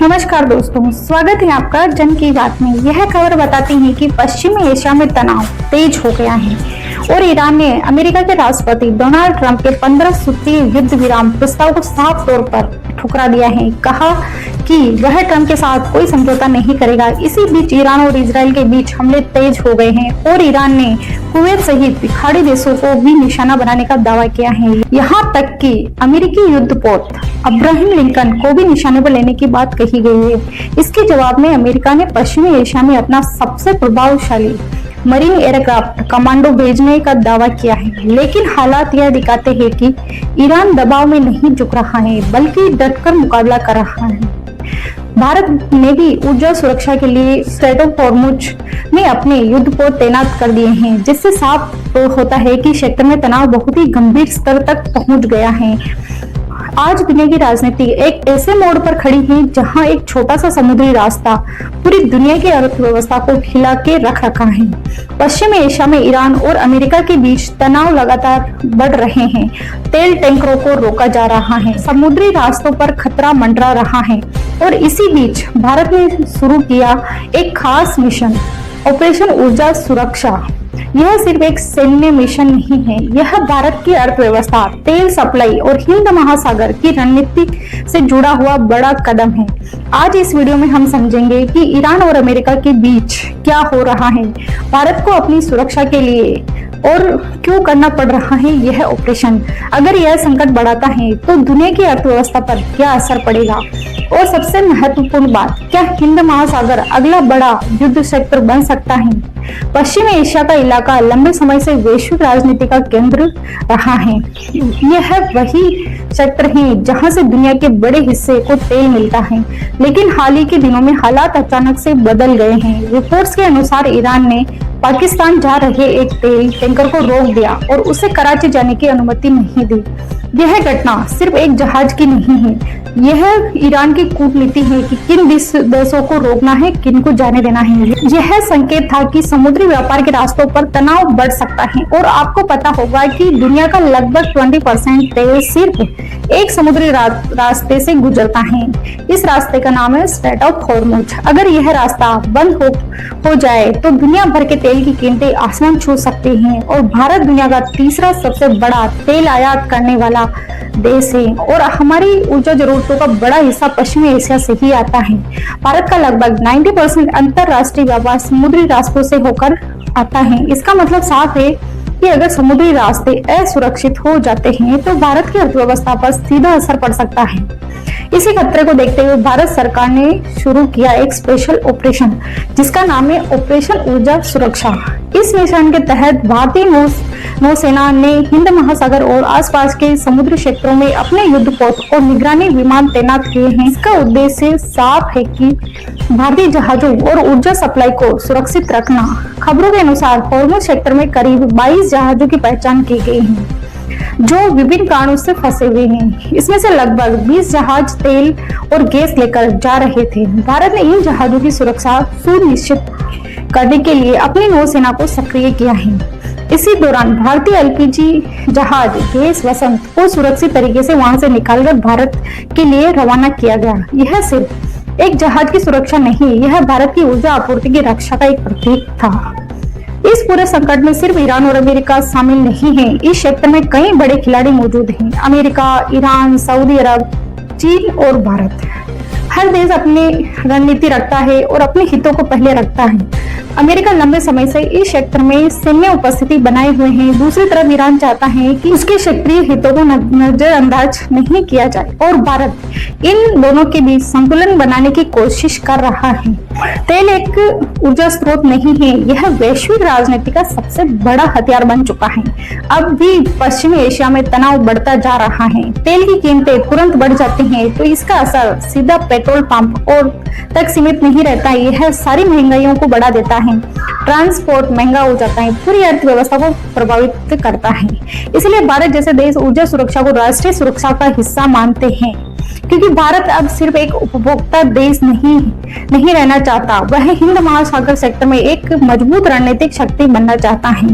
नमस्कार दोस्तों, स्वागत है आपका जन की बात में। यह खबर बताती है कि पश्चिमी एशिया में तनाव तेज हो गया है और ईरान ने अमेरिका के राष्ट्रपति डोनाल्ड ट्रंप के 15 सूत्रीय युद्ध विराम प्रस्ताव को साफ तौर पर ठुकरा दिया है। कहा कि वह ट्रंप के साथ कोई समझौता नहीं करेगा। इसी बीच ईरान और इजराइल के बीच हमले तेज हो गए हैं और ईरान ने कुवैत सहित खाड़ी देशों को भी निशाना बनाने का दावा किया है। यहाँ तक कि अमेरिकी युद्धपोत अब्राहम लिंकन को भी निशाने पर लेने की बात कही गई है। इसके जवाब में अमेरिका ने पश्चिमी एशिया में अपना सबसे प्रभावशाली मरीन एयरक्राफ्ट कमांडो भेजने का दावा किया है, लेकिन हालात यह दिखाते हैं कि ईरान दबाव में नहीं झुक रहा है बल्कि डटकर मुकाबला कर रहा है। भारत ने भी ऊर्जा सुरक्षा के लिए स्ट्रेट ऑफ हॉर्मुज में अपने युद्धपोत तैनात कर दिए हैं, जिससे साफ होता है कि क्षेत्र में तनाव बहुत ही गंभीर स्तर तक पहुंच गया है। आज दुनिया की राजनीति एक ऐसे मोड़ पर खड़ी है जहां एक छोटा सा समुद्री रास्ता पूरी दुनिया की अर्थव्यवस्था को हिला के रख रखा है। पश्चिमी एशिया में ईरान और अमेरिका के बीच तनाव लगातार बढ़ रहे हैं। तेल टैंकरों को रोका जा रहा है, समुद्री रास्तों पर खतरा मंडरा रहा है और इसी बीच भारत ने शुरू किया एक खास मिशन ऑपरेशन ऊर्जा सुरक्षा। यह सिर्फ एक सैन्य मिशन नहीं है, यह भारत की अर्थव्यवस्था, तेल सप्लाई और हिंद महासागर की रणनीति से जुड़ा हुआ बड़ा कदम है। आज इस वीडियो में हम समझेंगे कि ईरान और अमेरिका के बीच क्या हो रहा है, भारत को अपनी सुरक्षा के लिए और क्यों करना पड़ रहा है यह ऑपरेशन। अगर यह संकट बढ़ाता है तो दुनिया की अर्थव्यवस्था पर क्या असर पड़ेगा, और सबसे महत्वपूर्ण बात, क्या हिंद महासागर अगला बड़ा युद्ध क्षेत्र बन सकता है। पश्चिमी एशिया का इलाका लंबे समय से वैश्विक राजनीति का केंद्र रहा है। यह वही क्षेत्र है जहां से दुनिया के बड़े हिस्से को तेल मिलता है, लेकिन हाल ही के दिनों में हालात अचानक से बदल गए हैं। रिपोर्ट्स के अनुसार ईरान ने पाकिस्तान जा रहे एक तेल टैंकर को रोक दिया और उसे कराची जाने की अनुमति नहीं दी। यह घटना सिर्फ एक जहाज की नहीं है, यह ईरान की कूटनीति है कि किन देशों को रोकना है, किन को जाने देना है। यह संकेत था कि समुद्री व्यापार के रास्तों पर तनाव बढ़ सकता है। और आपको पता होगा कि दुनिया का लगभग 20% तेल सिर्फ एक समुद्री रास्ते से गुजरता है। इस रास्ते का नाम है स्ट्रेट ऑफ हॉर्मुज। अगर यह रास्ता बंद हो जाए तो दुनिया भर के तेल की कीमतें आसमान छू सकती हैं और भारत दुनिया का तीसरा सबसे बड़ा तेल आयात करने वाला देश है और हमारी ऊर्जा जरूरतों का बड़ा हिस्सा पश्चिमी एशिया से ही आता है। भारत का लगभग 90% अंतरराष्ट्रीय व्यापार समुद्री रास्तों से होकर आता है। इसका मतलब साफ है कि अगर समुद्री रास्ते असुरक्षित हो जाते हैं तो भारत की अर्थव्यवस्था पर सीधा असर पड़ सकता है। इसी खतरे को देखते हुए भारत सरकार ने शुरू किया एक स्पेशल ऑपरेशन जिसका नाम है ऑपरेशन ऊर्जा सुरक्षा। इस मिशन के तहत भारतीय नौसेना ने हिंद महासागर और आसपास के समुद्री क्षेत्रों में अपने युद्धपोत और निगरानी विमान तैनात किए हैं। इसका उद्देश्य साफ है कि भारतीय जहाजों और ऊर्जा सप्लाई को सुरक्षित रखना। खबरों के अनुसार हॉर्मुज क्षेत्र में करीब 22 जहाजों की पहचान की गई है जो विभिन्न कारणों से फंसे हुए हैं। इसमें से लगभग 20 जहाज तेल और गैस लेकर जा रहे थे। भारत ने इन जहाजों की सुरक्षा सुनिश्चित करने के लिए अपनी नौसेना को सक्रिय किया है। इसी दौरान भारतीय एलपीजी जहाज गैस वसंत को सुरक्षित तरीके से वहां से निकालकर भारत के लिए रवाना किया गया। यह सिर्फ एक जहाज की सुरक्षा नहीं, यह भारत की ऊर्जा आपूर्ति की रक्षा का एक प्रतीक था। इस पूरे संकट में सिर्फ ईरान और अमेरिका शामिल नहीं है, इस क्षेत्र में कई बड़े खिलाड़ी मौजूद हैं। अमेरिका, ईरान, सऊदी अरब, चीन और भारत। हर देश अपनी रणनीति रखता है और अपने हितों को पहले रखता है। अमेरिका लंबे समय से इस क्षेत्र में सैन्य उपस्थिति बनाए हुए है। दूसरी तरफ ईरान चाहता है कि उसके क्षेत्रीय हितों को नजरअंदाज नहीं किया जाए और भारत इन दोनों के बीच संतुलन बनाने की कोशिश कर रहा है। तेल एक ऊर्जा स्रोत नहीं है, यह वैश्विक राजनीति का सबसे बड़ा हथियार बन चुका है। अब भी पश्चिमी एशिया में तनाव बढ़ता जा रहा है। तेल की कीमतें तुरंत बढ़ जाती हैं तो इसका असर सीधा पेट्रोल पंप और तक सीमित नहीं रहता है, यह सारी महंगाइयों को बढ़ा देता है। ट्रांसपोर्ट महंगा हो जाता है, पूरी अर्थव्यवस्था को प्रभावित करता है। इसलिए भारत जैसे देश ऊर्जा सुरक्षा को राष्ट्रीय सुरक्षा का हिस्सा मानते हैं, क्योंकि भारत अब सिर्फ एक उपभोक्ता देश नहीं रहना चाहता, वह हिंद महासागर सेक्टर में एक मजबूत रणनीतिक शक्ति बनना चाहता है।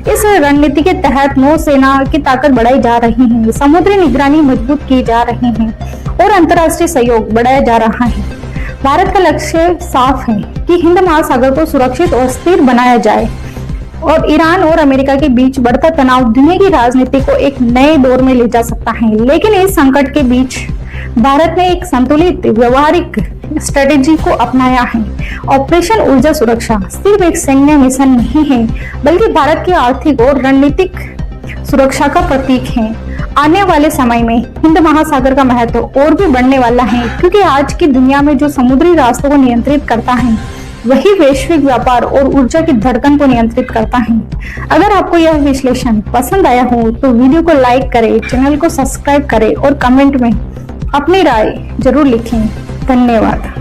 इस रणनीति के तहत नौसेना की ताकत बढ़ाई जा रही है, समुद्री निगरानी मजबूत की जा रही है और अंतर्राष्ट्रीय सहयोग बढ़ाया जा रहा है। भारत का लक्ष्य साफ है कि हिंद महासागर को सुरक्षित और स्थिर बनाया जाए और ईरान और अमेरिका के बीच बढ़ता तनाव दुनिया की राजनीति को एक नए दौर में ले जा सकता है। लेकिन इस संकट के बीच भारत ने एक संतुलित व्यवहारिक स्ट्रेटेजी को अपनाया है। ऑपरेशन ऊर्जा सुरक्षा सिर्फ एक सैन्य मिशन नहीं है, बल्कि भारत की आर्थिक और रणनीतिक सुरक्षा का प्रतीक है। आने वाले समय में हिंद महासागर का महत्व और भी बढ़ने वाला है, क्योंकि आज की दुनिया में जो समुद्री रास्तों को नियंत्रित करता है वही वैश्विक व्यापार और ऊर्जा की धड़कन को नियंत्रित करता है। अगर आपको यह विश्लेषण पसंद आया हो तो वीडियो को लाइक करें, चैनल को सब्सक्राइब करें और कमेंट में अपनी राय जरूर लिखें। धन्यवाद।